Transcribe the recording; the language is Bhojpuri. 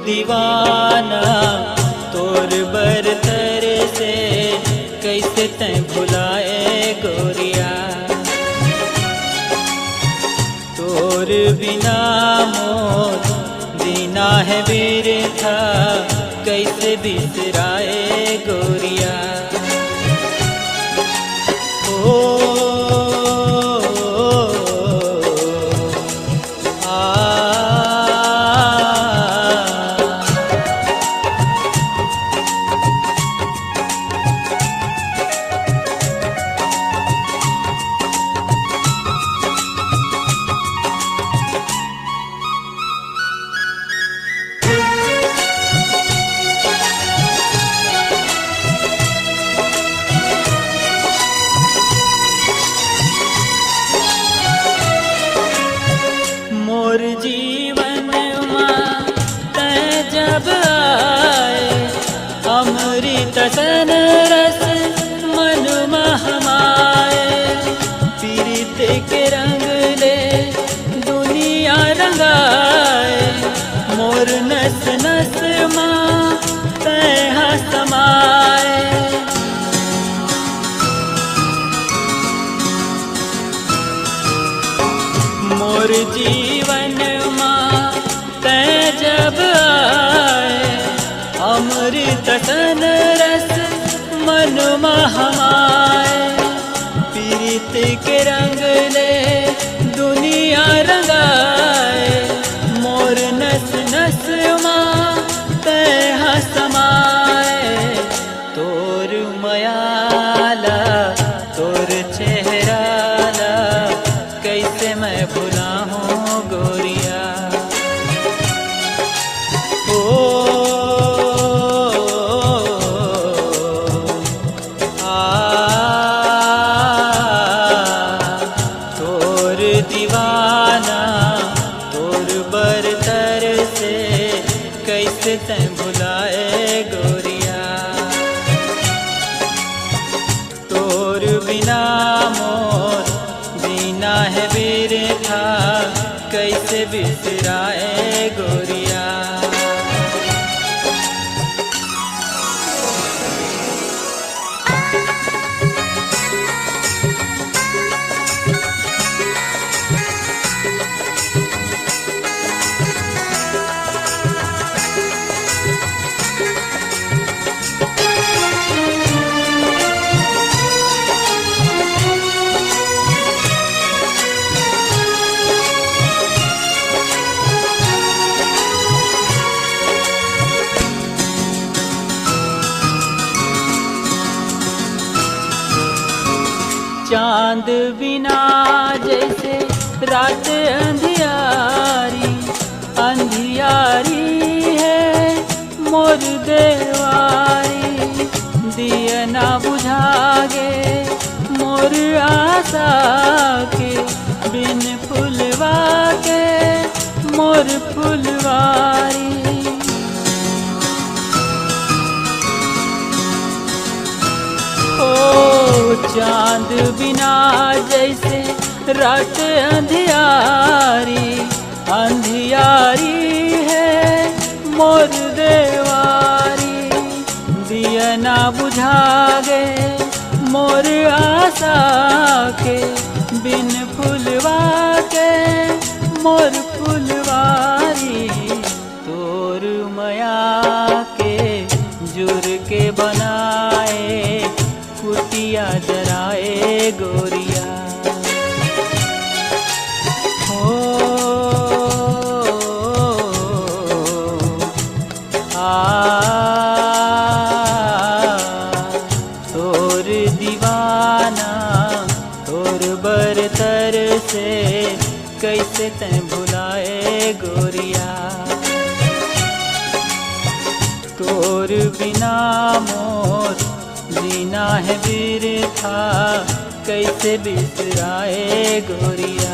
दीवाना तोर बरतर से कैसे तैं भुलाए गोरिया। तोर बिना मोर जीना है बिरथा कैसे बिसराए गोरिया। मोर जीवन मां तैं जब आए अमृत सन रस मन महमाए। पीरित के रंग ले दुनिया रंगाए मोर नस नस मां तैं समाए। मोर जीवन मां तैं जब आए अमृत सन रस मन महमाए। पीरित के रंग ले दुनिया रंगाए मोर नस नस मां तैं समाए। तोर मयाला तोर चेहराला कैसे मैं भुला हूँ गोरिया। तोर दीवाना तोर बरतर से कैसे तैं भुलाए गोरिया। तोर बिना मोर जीना है बिरथा कैसे बिसराए गोरिया। चांद बिना जैसे रात अंधियारी अंधियारी है मोर देवारी। दिया ना बुझागे मोर आशा के बिन फुलवा के मोर फुलवारी। चांद बिना जैसे रात अंधियारी अंधियारी है मोर देवारी। दिया ना बुझागे मोर आशा के बिन फुलवा के मोर फुलवारी। तोर मया के जुर के बनाए कुटिया जराए गोरिया। तोर दीवाना तोर बरतर से कैसे तैं भुलाए गोरिया। तोर बिना मोर जीना है बिरथा कैसे बिसराए गोरिया।